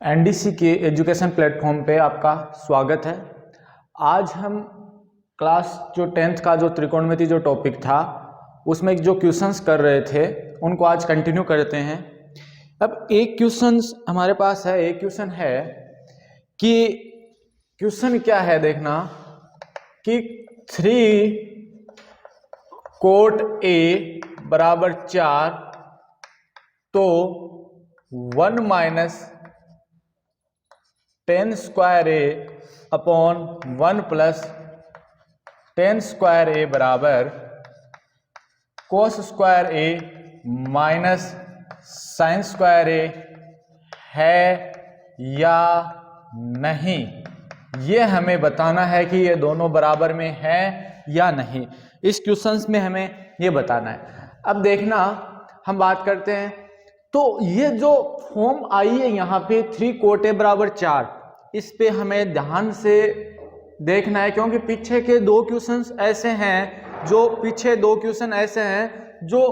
NDC के education platform पे आपका स्वागत है। आज हम क्लास जो 10th का जो त्रिकोणमिति जो टॉपिक था उसमें जो क्वेश्चंस कर रहे थे उनको आज कंटिन्यू करते हैं। अब एक क्वेश्चंस हमारे पास है, एक क्वेश्चन है कि क्वेश्चन क्या है देखना कि 3 कोट A बराबर 4 तो 1 माइनस 10 स्क्वायर ए अपॉन 1 प्लस 10 स्क्वायर ए बराबर कोस स्क्वायर ए माइनस साइन स्क्वायर ए है या नहीं, ये हमें बताना है कि ये दोनों बराबर में है या नहीं। इस क्वेश्चंस में हमें ये बताना है। अब देखना हम बात करते हैं तो ये जो फॉर्म आई है यहाँ पे 3 कोट ए बराबर 4, इस पे हमें ध्यान से देखना है क्योंकि पीछे के दो क्वेश्चंस ऐसे हैं जो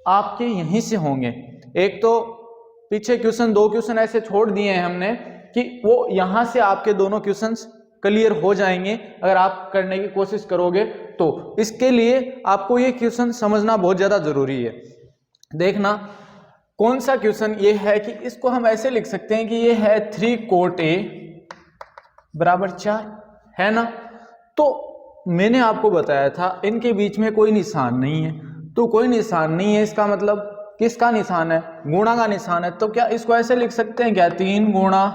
आपके यहीं से होंगे। एक तो पीछे दो क्वेश्चन ऐसे छोड़ दिए हैं हमने कि वो यहां से आपके दोनों क्वेश्चंस क्लियर हो जाएंगे अगर आप करने की कोशिश करोगे तो। इसके लिए आपको ये क्वेश्चन समझना बहुत ज्यादा जरूरी है। देखना कौन सा क्वेश्चन ये है कि इसको हम ऐसे लिख सकते हैं कि ये है 3 कोट ए बराबर 4, है ना। तो मैंने आपको बताया था इनके बीच में कोई निशान नहीं है, तो कोई निशान नहीं है इसका मतलब किसका निशान है, गुणा का निशान है। तो क्या इसको ऐसे लिख सकते हैं क्या, 3 गुणा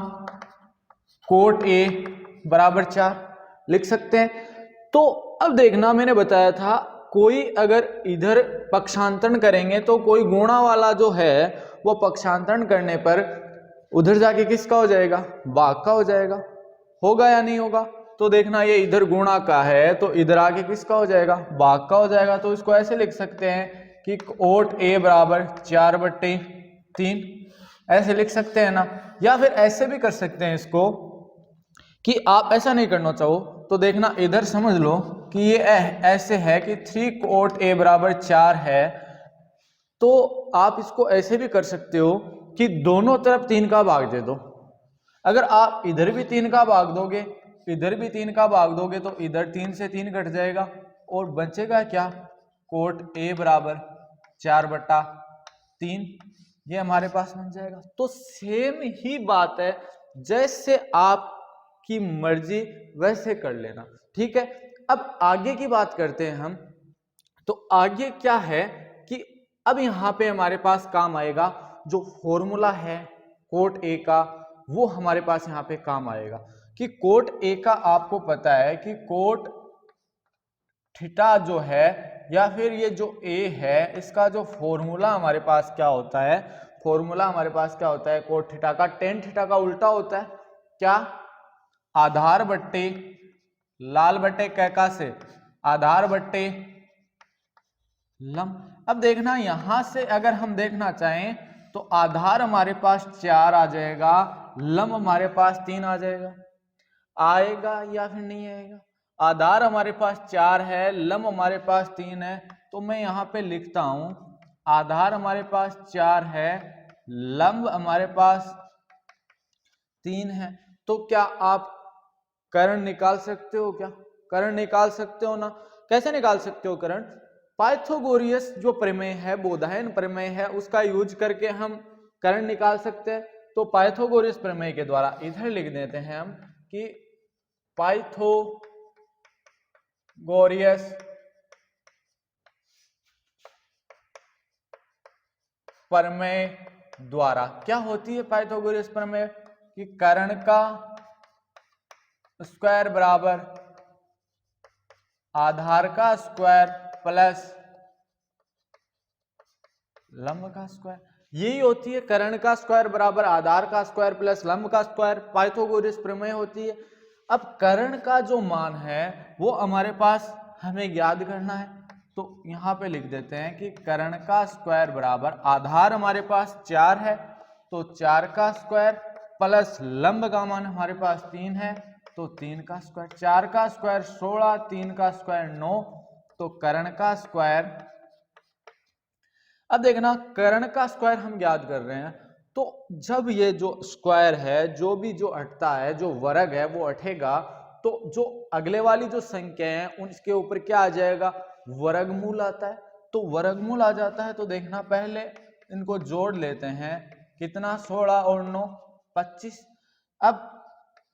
कोट ए बराबर 4 लिख सकते हैं। तो अब देखना मैंने बताया था कोई अगर इधर पक्षांतरण करेंगे तो कोई गुणा वाला जो है वो पक्षांतरण करने पर उधर जाके किसका हो जाएगा, भाग का हो जाएगा, होगा या नहीं होगा। तो देखना ये इधर गुणा का है तो इधर आके किसका हो जाएगा, भाग का हो जाएगा। तो इसको ऐसे लिख सकते हैं कि कोट ए बराबर 4/3 ऐसे लिख सकते हैं ना। या फिर ऐसे भी कर सकते हैं इसको कि आप ऐसा नहीं करना चाहो तो देखना इधर समझ लो कि ये ऐसे है कि 3 कोट ए बराबर 4 है, तो आप इसको ऐसे भी कर सकते हो कि दोनों तरफ 3 का भाग दे दो। अगर आप इधर भी 3 का भाग दोगे, इधर भी 3 का भाग दोगे तो इधर 3 से 3 कट जाएगा और बचेगा क्या, कोट ए बराबर 4/3 ये हमारे पास बन जाएगा। तो सेम ही बात है, जैसे आपकी मर्जी वैसे कर लेना, ठीक है। अब आगे की बात करते हैं हम। तो आगे क्या है कि अब यहां पे हमारे पास काम आएगा जो फॉर्मूला है कोट ए का, वो हमारे पास यहाँ पे काम आएगा कि कोट ए का आपको पता है कि कोट थीटा जो है या फिर ये जो ए है इसका जो फॉर्मूला हमारे पास क्या होता है, फॉर्मूला हमारे पास क्या होता है कोट थीटा का, टेन थीटा का उल्टा होता है क्या, आधार बट्टे लाल बट्टे कैका से आधार बट्टे लंब। अब देखना यहां से अगर हम देखना चाहें तो आधार हमारे पास 4 आ जाएगा, लंब हमारे पास 3 आ जाएगा, आएगा या फिर नहीं आएगा। आधार हमारे पास 4 है, लंब हमारे पास 3 है, तो मैं यहां पे लिखता हूं आधार हमारे पास 4 है, लंब हमारे पास 3 है। तो क्या आप कर्ण निकाल सकते हो, क्या कर्ण निकाल सकते हो ना। कैसे निकाल सकते हो कर्ण, पाइथागोरस जो प्रमेय है, बोधायन प्रमेय है, उसका यूज करके हम कर्ण निकाल सकते हैं। तो पाइथागोरस प्रमेय के द्वारा इधर लिख देते हैं हम कि पाइथागोरस प्रमेय द्वारा क्या होती है पाइथागोरस प्रमेय कि कर्ण का स्क्वायर बराबर आधार का स्क्वायर प्लस लंब का स्क्वायर, यही होती है कर्ण का स्क्वायर बराबर आधार का स्क्वायर प्लस लंब का स्क्वायर, पाइथागोरस प्रमेय होती है। अब कर्ण का जो मान है वो हमारे पास हमें ज्ञात करना है, तो यहां पे लिख देते हैं कि कर्ण का स्क्वायर बराबर आधार हमारे पास 4 है तो 4 का स्क्वायर प्लस लंब का मान हमारे पास 3 है तो 3 का स्क्वायर, 4 का स्क्वायर 16, 3 का स्क्वायर 9, तो कर्ण का स्क्वायर। अब देखना कर्ण का स्क्वायर हम ज्ञात कर रहे हैं तो जब ये जो स्क्वायर है, जो भी जो हटता है, जो वर्ग है वो हटेगा, तो जो अगले वाली जो संख्या है उनके ऊपर क्या आ जाएगा, वर्गमूल आता है। तो वर्गमूल आ जाता है तो देखना पहले इनको जोड़ लेते हैं, कितना 16 और 9 25। अब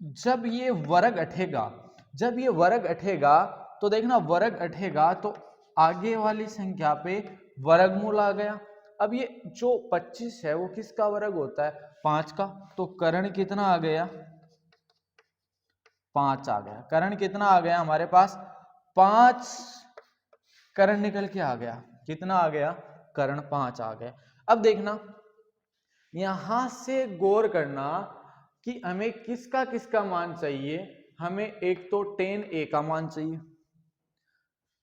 जब ये वर्ग हटेगा, जब ये वर्ग हटेगा तो देखना वर्ग हटेगा तो आगे वाली संख्या पे वर्गमूल आ गया। अब ये जो 25 है वो किसका वर्ग होता है, 5 का। तो कर्ण कितना आ गया, 5 आ गया। कर्ण कितना आ गया हमारे पास, 5 कर्ण निकल के आ गया। कितना आ गया, कर्ण 5 आ गया। अब देखना यहां से गौर करना कि हमें किसका किसका मान चाहिए। हमें एक तो tan a का मान चाहिए,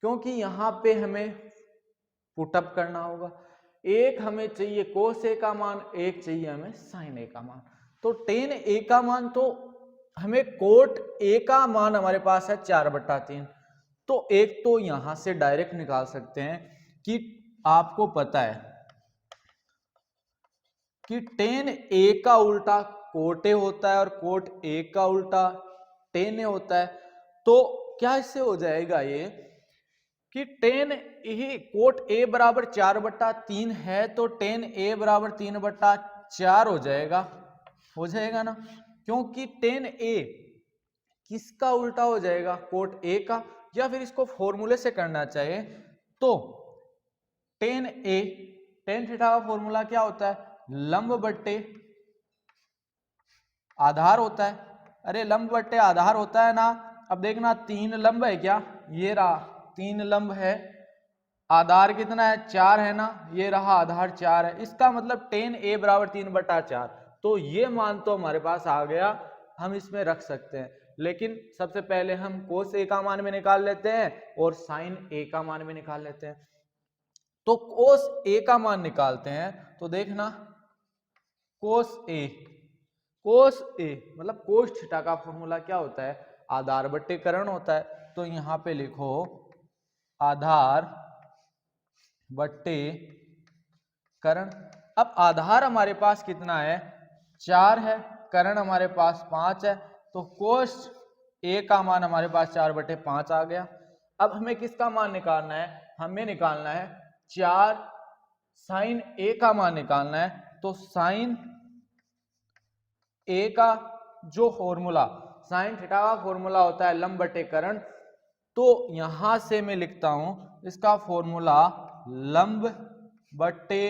क्योंकि यहां पे हमें पुटअप करना होगा। एक हमें चाहिए cos a का मान, एक चाहिए हमें sin a का मान। तो tan a का मान तो हमें cot a का मान हमारे पास है 4/3। तो एक तो यहां से डायरेक्ट निकाल सकते हैं कि आपको पता है कि tan a का उल्टा cot a होता है और cot a का उल्टा tan a होता है। तो क्या इससे हो जाएगा ये कि tan a cot a बराबर 4/3 है, तो tan a बराबर 3/4 हो जाएगा ना, क्योंकि tan a किसका उल्टा हो जाएगा, cot a का। या फिर इसको फॉर्मूले से करना चाहिए तो tan a, tan थीटा का फॉर्मूला क्या होता है, लंब बट्टे आधार होता है। अरे लंब बट्टे आधार होता है ना। अब देखना 3 लंब है क्या, ये रहा 3 लंब है, आधार कितना है 4 है ना, ये रहा आधार 4 है। इसका मतलब tan a बराबर 3/4। तो ये मान तो हमारे पास आ गया, हम इसमें रख सकते हैं। लेकिन सबसे पहले हम cos a का मान भी निकाल लेते हैं और sin a का मान भी निकाल लेते हैं। तो cos a का मान निकालते हैं तो देखना cos a मतलब cos थीटा का फॉर्मूला क्या होता है, आधार बट्टे कर्ण होता है। तो यहां पे लिखो आधार बट्टे कर्ण। अब आधार हमारे पास कितना है, 4 है, कर्ण हमारे पास 5 है। तो cos a का मान हमारे पास 4/5 आ गया। अब हमें किसका मान निकालना है, हमें निकालना है 4 sin a का मान निकालना है। तो sin a का जो फॉर्मूला, sin थीटा का फॉर्मूला होता है लंब बटे कर्ण। तो यहां से मैं लिखता हूं इसका फॉर्मूला लंब बटे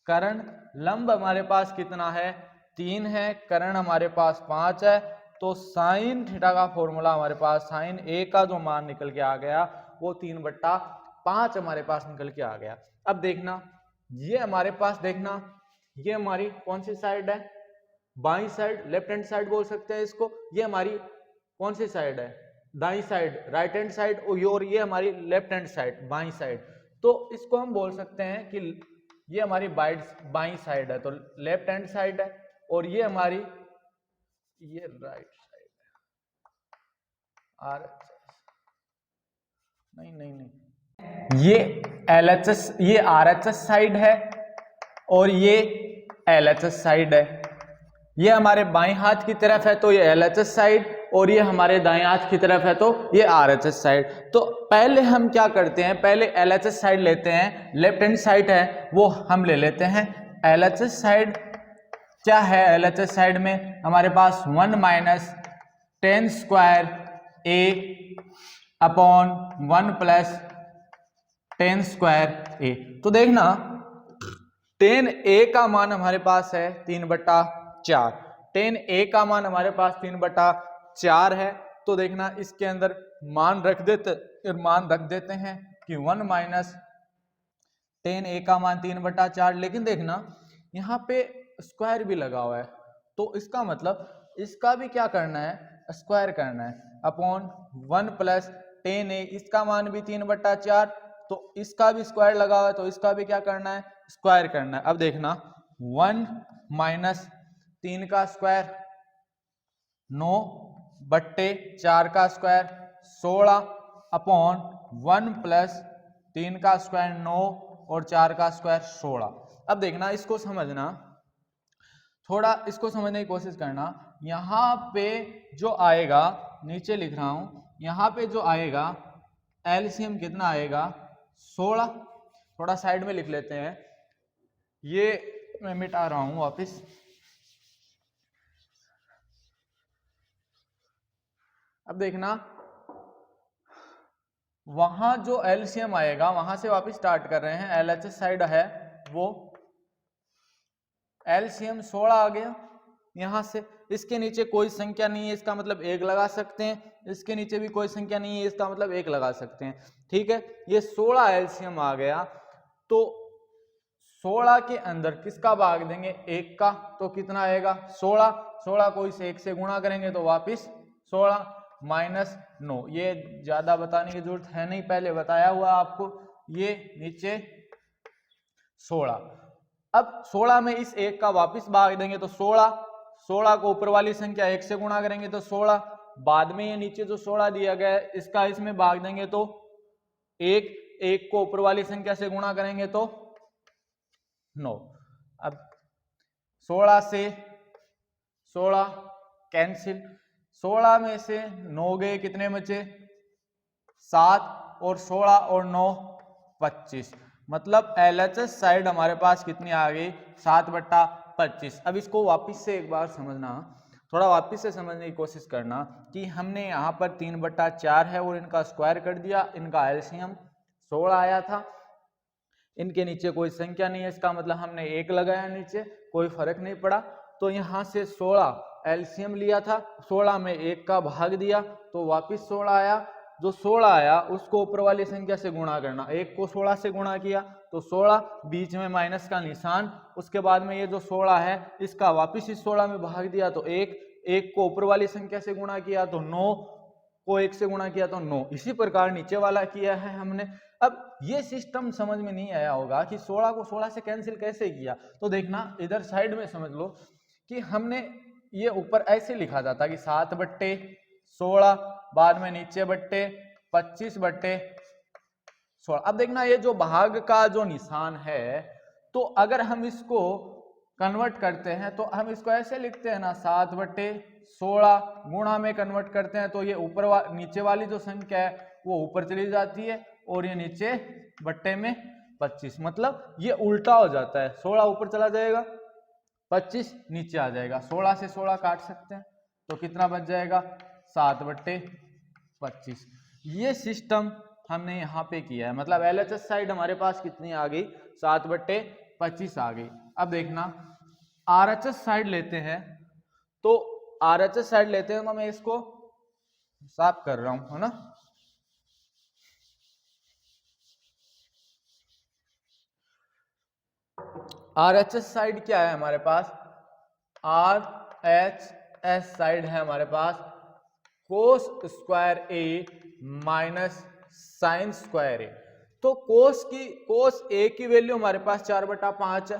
कर्ण। लंब हमारे पास कितना है, 3 है, कर्ण हमारे पास 5 है। तो साइन थीटा का फॉर्मूला हमारे पास, साइन a का जो मान निकल के आ गया वो 3/5 हमारे पास निकल के आ गया। अब देखना ये हमारे पास, देखना ये हमारी कौन सी साइड है, by side, left hand side बोल सकते हैं इसको। ये हमारी कौन सी साइड है, दाई साइड, राइट हैंड साइड, और ये हमारी left hand side, by side. तो इसको हम बोल सकते हैं कि ये हमारी बाई साइड है, तो लेफ्ट हैंड साइड है, और ये हमारी ये राइट साइड है। नहीं, ये LHS, ये RHS साइड है और ये LHS साइड है। ये हमारे बाएं हाथ की तरफ है तो ये LHS साइड, और ये हमारे दाएं हाथ की तरफ है तो ये RHS साइड। तो पहले हम क्या करते हैं, पहले LHS साइड लेते हैं, लेफ्ट हैंड साइड है वो हम ले लेते हैं। LHS साइड क्या है, LHS साइड में हमारे पास 1 minus tan square a upon 1 plus tan square a। तो देखना tan a का मान हमारे पास है 3/4, tan a का मान हमारे पास 3/4 है। तो देखना इसके अंदर मान रख देते हैं कि 1 माइनस tan a का मान 3/4। लेकिन देखना यहाँ पे स्क्वायर भी लगा हुआ है, तो इसका मतलब इसका भी क्या करना है, स्क्वायर करना है, अपॉन 1 प्लस tan a, इसका मान भी 3/4, तो इसका भी स्क्वायर लगा हुआ है, तो इसका भी क्या करना है, स्क्वायर करना है। अब देखना 1 माइनस 3 का स्क्वायर 9/4 का स्क्वायर 16 अपॉन 1 प्लस 3 का स्क्वायर 9 और 4 का स्क्वायर 16। अब देखना इसको समझना थोड़ा इसको समझने की कोशिश करना। यहाँ पे जो आएगा, नीचे लिख रहा हूं, यहाँ पे जो आएगा एलसीएम कितना आएगा 16। थोड़ा साइड में लिख लेते हैं, ये मैं मिटा रहा हूं वापिस। अब देखना वहां जो एलसीएम आएगा, वहां से वापस स्टार्ट कर रहे हैं, एलएचएस साइड है वो, एलसीएम 16 आ गया। यहां से इसके नीचे कोई संख्या नहीं है, इसका मतलब 1 लगा सकते हैं, इसके नीचे भी कोई संख्या नहीं है, इसका मतलब 1 लगा सकते हैं। ठीक है, ये 16 एलसीएम आ गया। तो 16 के अंदर किसका भाग देंगे, 1 का, तो कितना आएगा 16। 16 को इस 1 से गुणा करेंगे तो वापिस 16 माइनस 9। ये ज्यादा बताने की जरूरत है नहीं, पहले बताया हुआ आपको। ये नीचे 16। अब 16 में इस 1 का वापिस भाग देंगे तो 16। 16 को ऊपर वाली संख्या 1 से गुणा करेंगे तो 16। बाद में ये नीचे जो 16 दिया गया है इसका इसमें भाग देंगे तो 1 को ऊपर वाली संख्या से गुणा करेंगे तो 9। अब 16 से 16 कैंसिल, 16 में से 9 गए, कितने बचे 7, और 16 और 9 25। मतलब एलएचएस साइड हमारे पास कितनी आ गई 7/25। अब इसको वापिस से एक बार समझना, थोड़ा वापिस से समझने की कोशिश करना कि हमने यहाँ पर 3/4 है और इनका स्क्वायर कर दिया, इनका एलसीएम 16 आया था, इनके नीचे कोई संख्या नहीं है, इसका मतलब हमने 1 लगाया नीचे, कोई फर्क नहीं पड़ा। तो यहाँ से 16 एलसीएम लिया था, 16 में 1 का भाग दिया तो वापिस 16 आया। जो 16 आया उसको ऊपर वाली संख्या से गुणा करना, 1 को 16 से गुणा किया तो 16, बीच में माइनस का निशान, उसके बाद में ये जो 16 है इसका वापिस इस 16 में भाग दिया तो 1 को ऊपर वाली संख्या से गुणा किया तो 9, को 1 से गुणा किया तो 9। इसी प्रकार नीचे वाला किया है हमने। अब ये सिस्टम समझ में नहीं आया होगा कि 16 को 16 से कैंसिल कैसे किया, तो देखना इधर साइड में समझ लो कि हमने ये ऊपर ऐसे लिखा जाता कि 7/16, बाद में नीचे बट्टे 25/16। अब देखना ये जो भाग का जो निशान है, तो अगर हम इसको कन्वर्ट करते हैं तो हम इसको ऐसे लिखते हैं ना, 7/16 गुणा में कन्वर्ट करते हैं तो ये ऊपर नीचे वाली जो संख्या है वो ऊपर चली जाती है और ये नीचे बट्टे में 25, मतलब ये उल्टा हो जाता है, 16 ऊपर चला जाएगा, 25 नीचे आ जाएगा। 16 से 16 काट सकते हैं तो कितना बच जाएगा 7/25। ये सिस्टम हमने यहाँ पे किया है, मतलब एलएचएस साइड हमारे पास कितनी आ गई 7/25 आ गई। अब देखना आरएचएस साइड लेते हैं, तो आरएचएस साइड लेते हैं तो मैं इसको साफ कर रहा हूं, है ना। आरएचएस साइड क्या है हमारे पास, आरएचएस साइड है हमारे पास कोस स्क्वायर ए माइनस साइन स्क्वायर ए। तो कोस ए की वैल्यू हमारे पास 4/5 है,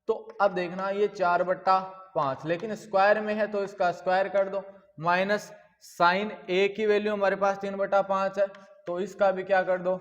तो अब देखना ये 4/5, लेकिन स्क्वायर में है तो इसका स्क्वायर कर दो, माइनस साइन ए की वैल्यू हमारे पास 3/5 है तो इसका भी क्या कर दो,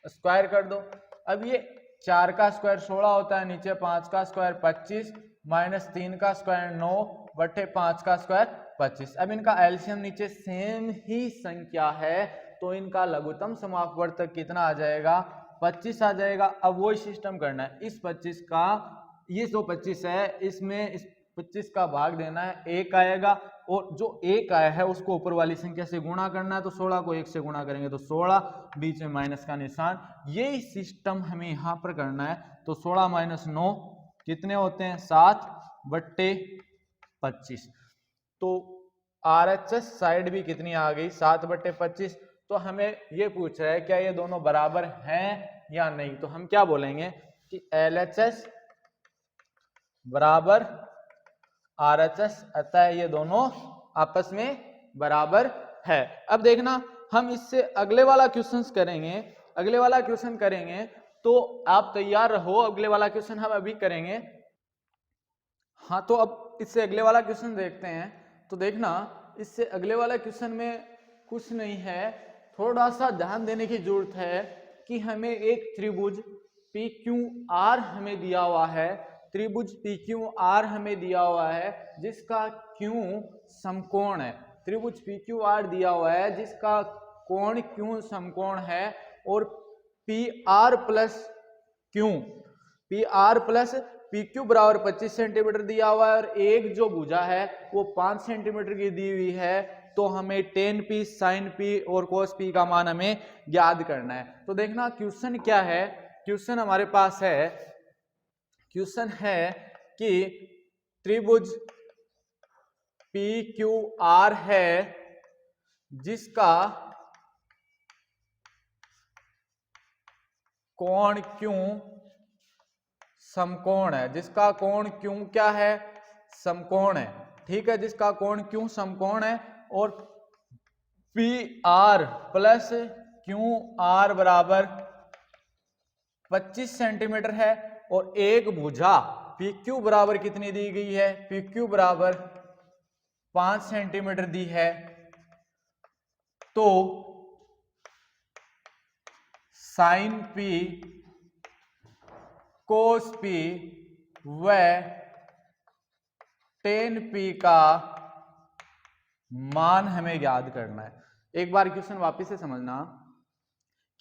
स्क्वायर कर दो। अब ये 4 का स्क्वायर 16 होता है, नीचे 5 का स्क्वायर 25, माइनस 3 का स्क्वायर 9/5 का स्क्वायर 25। अब इनका एलसीएम नीचे सेम ही संख्या है तो इनका लघुत्तम समापवर्तक कितना आ जाएगा 25 आ जाएगा। अब वही सिस्टम करना है, इस 25 का, ये जो 25 है इसमें इस 25 का भाग देना है, 1 आएगा और जो 1 आया है उसको ऊपर वाली संख्या से गुणा करना है, तो 16 को 1 से गुणा करेंगे तो 16, बीच में माइनस का निशान, यही सिस्टम हमें यहाँ पर करना है। तो 16 माइनस 9 कितने होते हैं 7/25। तो आरएचएस साइड भी कितनी आ गई 7/25। तो हमें ये पूछ रहा है क्या ये दोनों बराबर हैं या नहीं, तो हम क्या बोलेंगे कि एलएचएस बराबर आरएचएस, अतः ये दोनों आपस में बराबर है। अब देखना हम इससे अगले वाला क्वेश्चन करेंगे, अगले वाला क्वेश्चन करेंगे तो आप तैयार रहो, अगले वाला क्वेश्चन हम अभी करेंगे। हाँ, तो अब इससे अगले वाला क्वेश्चन देखते हैं। तो देखना इससे अगले वाला क्वेश्चन में कुछ नहीं है, थोड़ा सा ध्यान देने की जरूरत है कि हमें एक त्रिभुज PQR हमें दिया हुआ है, त्रिभुज PQR हमें दिया हुआ है जिसका Q समकोण है। त्रिभुज PQR दिया हुआ है जिसका कोण Q समकोण है और PR plus Q, PR plus PQ बराबर 25 सेंटीमीटर दिया हुआ है और एक जो भुजा है वो 5 सेंटीमीटर की दी हुई है। तो हमें tan P sin P और cos P का मान हमें याद करना है। तो देखना क्वेश्चन क्या है, क्वेश्चन हमारे पास है, क्वेश्चन है कि त्रिभुज PQR है जिसका कोण Q समकोण है, जिसका कोण Q क्या है, समकोण है। ठीक है, जिसका कोण Q समकोण है और PR प्लस QR बराबर 25 सेंटीमीटर है और एक भुजा PQ बराबर कितनी दी गई है, PQ बराबर 5 सेंटीमीटर दी है। तो साइन P कोस P व tan P का मान हमें याद करना है। एक बार क्वेश्चन वापस से समझना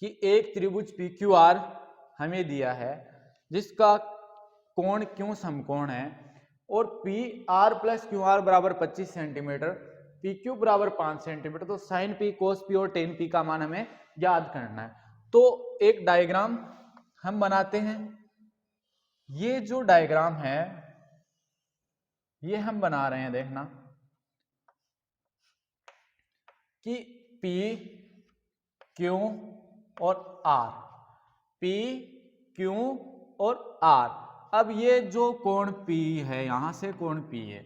कि एक त्रिभुज PQR हमें दिया है जिसका कोण Q समकोण है और PR प्लस QR बराबर 25 सेंटीमीटर, PQ बराबर 5 सेंटीमीटर। तो साइन P कोस P और tan P का मान हमें याद करना है। तो एक डायग्राम हम बनाते हैं। ये जो डायग्राम है ये हम बना रहे हैं, देखना कि P Q और R, P Q और R। अब ये जो कोण P है, यहां से कोण P है,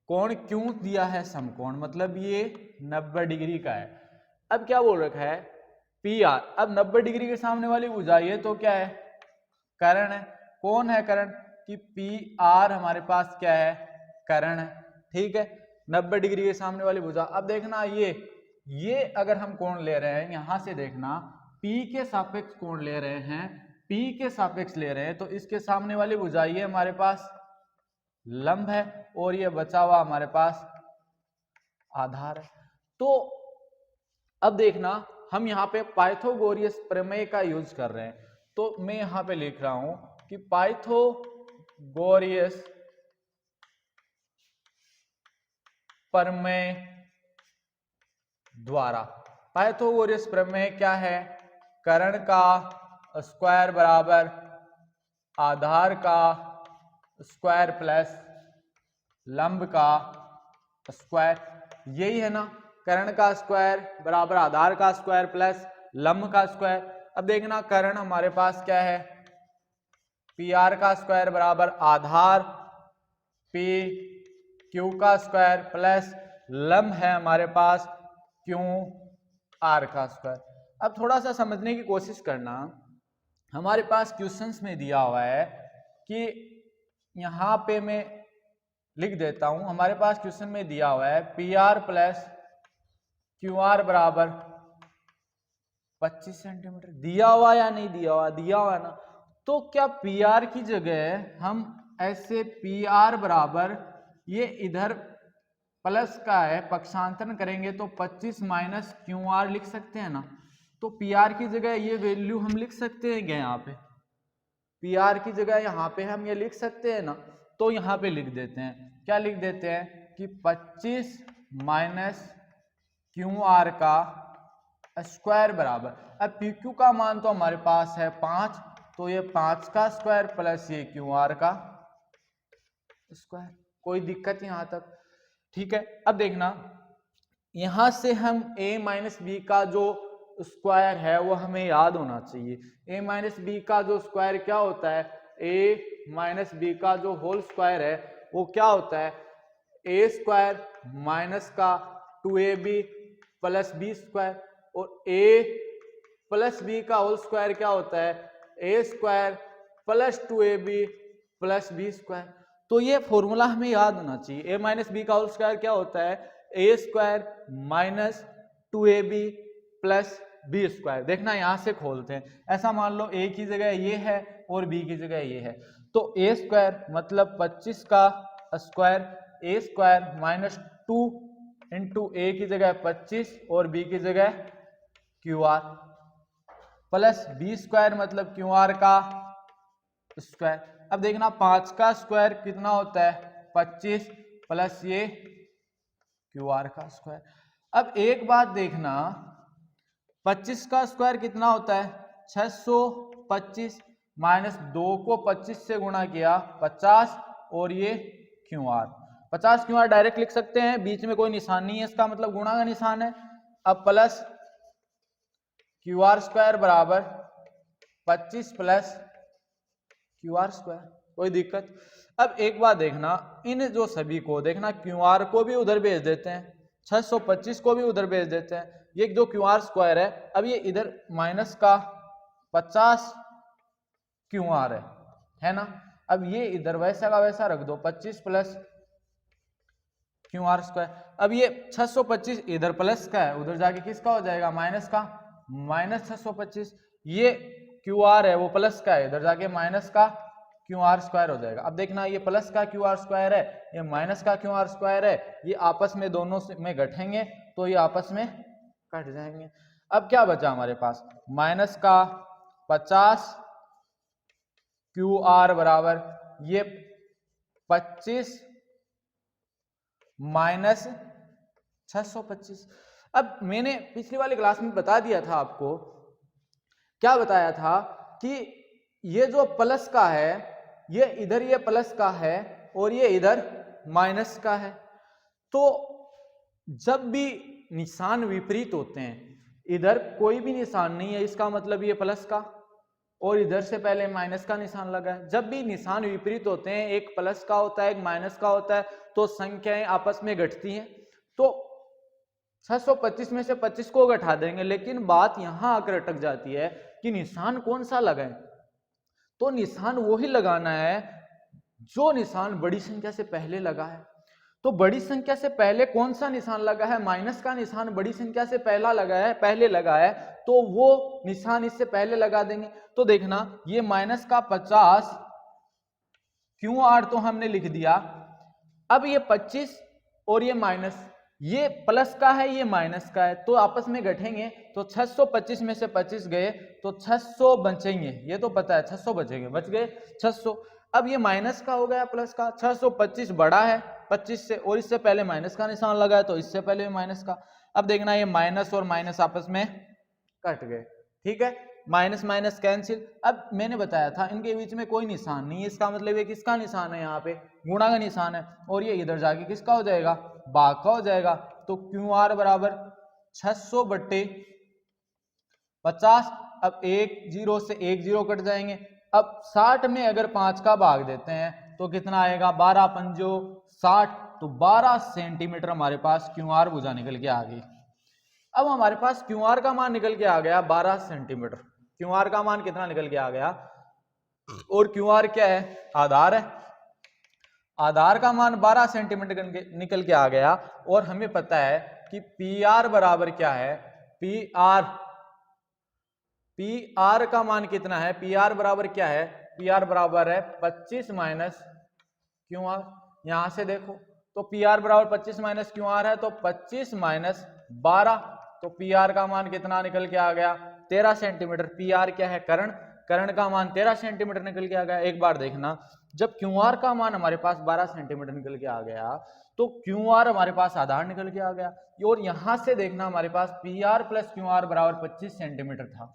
कोण Q दिया है समकोण, मतलब ये 90 डिग्री का है। अब क्या बोल रखा है, PR। अब 90 डिग्री के सामने वाली भुजा ये तो क्या है, कर्ण है। कौन है कर्ण, कि PR हमारे पास क्या है, कर्ण है। ठीक है, 90 डिग्री के सामने वाली भुजा। अब देखना ये अगर हम कोण ले रहे हैं, यहां से देखना P के सापेक्ष कोण ले रहे हैं, P के सापेक्ष ले रहे हैं, तो इसके सामने वाली भुजा ये हमारे पास लंब है और ये बचा हुआ हमारे पास आधार है। तो अब देखना हम यहाँ पे पाइथागोरस प्रमेय का यूज कर रहे हैं। तो मैं यहाँ पे लिख रहा हूं कि पाइथागोरस प्रमेय द्वारा, पाइथागोरस प्रमेय क्या है, कर्ण का स्क्वायर बराबर आधार का स्क्वायर प्लस लंब का स्क्वायर, यही है ना। कर्ण का स्क्वायर बराबर आधार का स्क्वायर प्लस लंब का स्क्वायर। अब देखना कर्ण हमारे पास क्या है, PR का स्क्वायर बराबर आधार P Q का स्क्वायर प्लस लंब है हमारे पास Q R का स्क्वायर। अब थोड़ा सा समझने की कोशिश करना, हमारे पास क्वेश्चंस में दिया हुआ है कि यहां पे मैं लिख देता हूं, हमारे पास क्वेश्चन में दिया हुआ है PR प्लस QR बराबर 25 सेंटीमीटर। दिया हुआ या नहीं दिया हुआ, दिया हुआ ना। तो क्या PR की जगह हम ऐसे PR बराबर, ये इधर प्लस का है, पक्षांतरण करेंगे तो 25 माइनस QR लिख सकते हैं ना। तो PR की जगह ये वैल्यू हम लिख सकते हैं क्या, यहाँ पे PR की जगह यहाँ पे हम ये लिख सकते हैं ना। तो यहाँ पे लिख देते हैं, क्या लिख देते हैं कि 25 माइनस QR का स्क्वायर बराबर, अब PQ का मान तो हमारे पास है 5, तो ये 5 का स्क्वायर प्लस ये QR का स्क्वायर। कोई दिक्कत यहाँ तक, ठीक है। अब देखना यहां से हम a माइनस बी का जो स्क्वायर है वो हमें याद होना चाहिए। a माइनस बी का जो स्क्वायर क्या होता है, a माइनस बी का जो होल स्क्वायर है वो क्या होता है, a स्क्वायर माइनस का 2ab प्लस बी स्क्वायर, और a प्लस बी का होल स्क्वायर क्या होता है, a square plus 2ab plus B square. तो ये फॉर्मूला हमें याद होना चाहिए। a माइनस बी का होल स्क्वायर क्या होता है, a square minus 2ab plus B square. देखना यहां से खोलते हैं, ऐसा मान लो a की जगह ये है और b की जगह ये है, तो ए स्क्वायर मतलब 25 का square, A square minus 2 into A की जगह 25 और बी की जगह Q R, plus B square मतलब क्यू आर का स्क्वायर। अब देखना 5 का स्क्वायर कितना होता है 25 प्लस ये क्यू आर का स्क्वायर। अब एक बात देखना 25 का स्क्वायर कितना होता है 625 माइनस 2 को 25 से गुणा किया 50 और ये Q R, 50 Q R direct लिख सकते हैं, बीच में कोई निशान नहीं है इसका मतलब गुणा का निशान है। अब प्लस क्यू आर स्क्वायर बराबर 25 प्लस क्यू आर स्क्वायर, कोई दिक्कत। अब एक बात देखना इन जो सभी को देखना क्यू आर को भी उधर भेज देते हैं, 625 को भी उधर भेज देते हैं, ये जो क्यू आर स्क्वायर है अब ये इधर माइनस का 50 क्यू आर है ना। अब ये इधर वैसा का वैसा रख दो 25 प्लस क्यू आर स्क्वायर। अब ये 625 इधर प्लस का है उधर जाके किसका हो जाएगा माइनस का, माइनस 625, ये क्यू आर है वो प्लस का है इधर जाके माइनस का क्यू आर स्क्वायर हो जाएगा। अब देखना ये प्लस का क्यू आर स्क्वायर है ये माइनस का क्यू आर स्क्वायर है, ये आपस में दोनों में घटेंगे तो ये आपस में कट जाएंगे। अब क्या बचा हमारे पास माइनस का 50 क्यू आर बराबर ये 25 माइनस 625। अब मैंने पिछली वाली क्लास में बता दिया था आपको, क्या बताया था कि ये जो प्लस का है ये इधर ये प्लस का है और ये इधर माइनस का है, तो जब भी निशान विपरीत होते हैं इधर कोई भी निशान नहीं है इसका मतलब ये प्लस का और इधर से पहले माइनस का निशान लगा है। जब भी निशान विपरीत होते हैं एक प्लस का होता है एक माइनस का होता है तो संख्याएं आपस में घटती हैं, तो 625 में से 25 को घटा देंगे, लेकिन बात यहां आकर अटक जाती है कि निशान कौन सा लगाएं। तो निशान वही लगाना है जो निशान बड़ी संख्या से पहले लगा है। तो बड़ी संख्या से पहले कौन सा निशान लगा है, माइनस का निशान बड़ी संख्या से पहला लगा है, पहले लगा है, तो वो निशान इससे पहले लगा देंगे। तो देखना ये माइनस का 50 क्यू आर तो हमने लिख दिया, अब ये 25 और ये माइनस, ये प्लस का है ये माइनस का है, तो आपस में घटेंगे तो 625 में से 25 गए तो 600 बचेंगे, ये तो पता है 600 बचेंगे, बच गए 600। अब ये माइनस का हो गया प्लस का, 625 बड़ा है 25 से और इससे पहले माइनस का निशान लगा है तो इससे पहले माइनस का। अब देखना ये माइनस और माइनस आपस में कट गए, ठीक है, माइनस माइनस कैंसिल। अब मैंने बताया था इनके बीच में कोई निशान नहीं है, इसका मतलब ये किसका निशान है, यहाँ पे गुणा का निशान है और ये इधर जाके किसका हो जाएगा भाग का हो जाएगा। तो क्यू आर बराबर 600 बट्टे 50। अब एक जीरो से एक जीरो कट जाएंगे। अब 60 में अगर 5 का भाग देते हैं तो कितना आएगा 12 पंजो 60, तो 12 सेंटीमीटर हमारे पास क्यू आर भुजा निकल के आ गई। अब हमारे पास क्यू आर का मान निकल के आ गया 12 सेंटीमीटर, क्यू आर का मान कितना निकल के आ गया, और क्यू आर क्या है आधार है, आधार का मान 12 सेंटीमीटर निकल के आ गया। और हमें पता है कि पी आर बराबर क्या है, पी आर का मान कितना है, पी आर बराबर क्या है, पी आर बराबर है 25 माइनस क्यू आर। यहां से देखो तो पी आर बराबर 25 माइनस क्यू आर है, तो 25 माइनस 12, तो पी आर का मान कितना निकल के आ गया 13 सेंटीमीटर। पी आर क्या है कर्ण, कर्ण का मान 13 सेंटीमीटर निकल के आ गया। एक बार देखना जब क्यू आर का मान हमारे पास 12 सेंटीमीटर निकल के आ गया तो क्यू आर हमारे पास आधार निकल के आ गया, और यहां से देखना हमारे पास P R plus Q R बराबर 25 सेंटीमीटर था,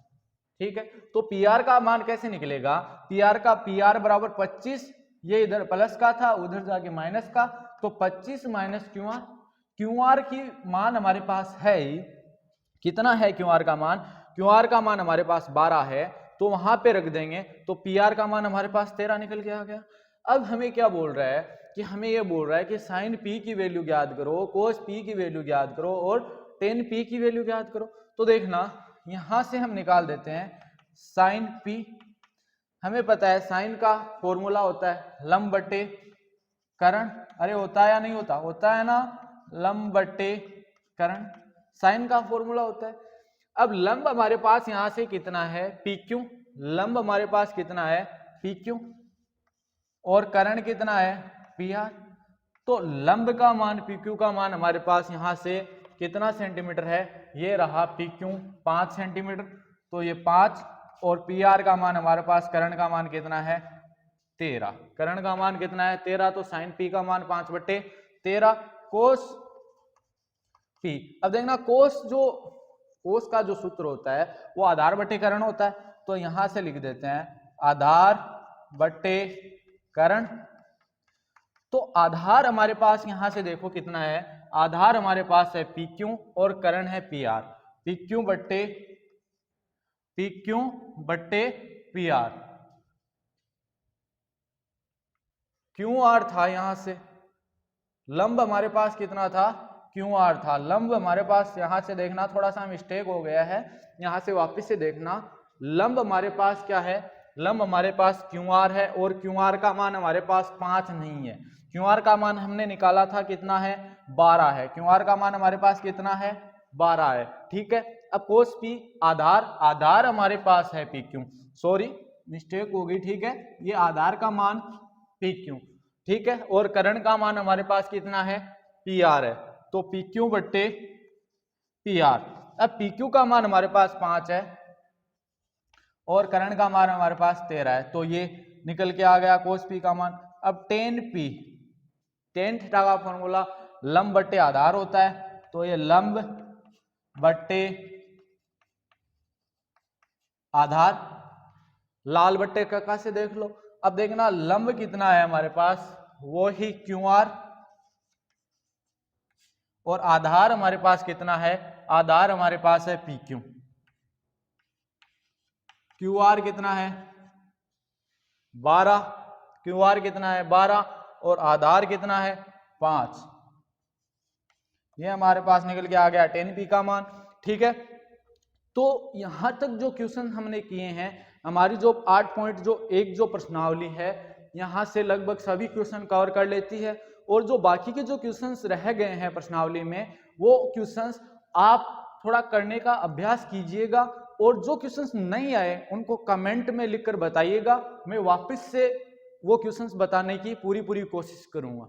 ठीक है। तो पी आर का मान कैसे निकलेगा, पी आर बराबर 25, ये इधर प्लस का था उधर जाके माइनस का, तो 25 माइनस क्यू आर की मान हमारे पास है ही, कितना है क्यू आर का मान, क्यू आर का मान हमारे पास 12 है, तो वहां पे रख देंगे तो पी आर का मान हमारे पास 13 निकल के आ गया। अब हमें क्या बोल रहा है कि हमें ये बोल रहा है कि साइन पी की वैल्यू ज्ञात करो, कोस पी की वैल्यू ज्ञात करो और टेन पी की वैल्यू ज्ञात करो। तो देखना यहां से हम निकाल देते हैं साइन पी। हमें पता है साइन का फॉर्मूला होता है लंब बट्टे कर्ण, अरे होता है या नहीं होता, होता है ना, लंब बट्टे कर्ण साइन का फॉर्मूला होता है। अब लंब हमारे पास यहां से कितना है पी क्यू, लंब हमारे पास कितना है पी क्यू, और करण कितना है पी आर। तो लंब का मान पी क्यू का मान हमारे पास यहां से कितना सेंटीमीटर है, ये रहा पी क्यू 5 सेंटीमीटर, तो ये 5, और पी आर का मान हमारे पास करण का मान कितना है 13, करण का मान कितना है 13, तो साइन पी का मान 5/13 कोस पी। अब देखना कोस का जो सूत्र होता है वो आधार बटे करण होता है, तो यहां से लिख देते हैं आधार बटे करण। तो आधार हमारे पास यहां से देखो कितना है, आधार हमारे पास है पी क्यू और करण है पी आर, पी क्यू बट्टे पी आर। क्यू आर था यहां से, लंब हमारे पास कितना था क्यू आर था, लंब हमारे पास यहां से देखना थोड़ा सा मिस्टेक हो गया है, यहां से वापस से देखना, लंब हमारे पास क्या है, लंब हमारे पास क्यू आर है और क्यू आर का मान हमारे पास 5 नहीं है, क्यू आर का मान हमने निकाला था कितना है 12 है, क्यू आर का मान हमारे पास कितना है 12 है, ठीक है। अब कोस पी आधार हमारे पास है पी क्यू, सॉरी मिस्टेक हो गई, ठीक है, ये आधार का मान पी क्यू, ठीक है, और करण का मान हमारे पास कितना है पी आर है, तो पी क्यू बट्टे पी आर। अब पी क्यू का मान हमारे पास 5 है और करण का मान हमारे पास 13 है, तो ये निकल के आ गया कोस पी का मान। अब टेन थीटा का फॉर्मूला लंब बट्टे आधार होता है, तो ये लंब बट्टे आधार, लाल बट्टे कक्का से देख लो। अब देखना लंब कितना है हमारे पास, वो ही क्यू आर, और आधार हमारे पास कितना है, आधार हमारे पास है पी क्यू, क्यू आर कितना है 12, क्यू आर कितना है 12 और आधार कितना है 5, ये हमारे पास निकल के आ गया 10 पी का मान, ठीक है। तो यहां तक जो क्वेश्चन हमने किए हैं, हमारी जो 8 पॉइंट जो एक जो प्रश्नावली है यहां से लगभग सभी क्वेश्चन कवर कर लेती है, और जो बाकी के जो क्वेश्चंस रह गए हैं प्रश्नावली में वो क्वेश्चंस आप थोड़ा करने का अभ्यास कीजिएगा, और जो क्वेश्चंस नहीं आए उनको कमेंट में लिखकर बताइएगा, मैं वापस से वो क्वेश्चंस बताने की पूरी कोशिश करूंगा।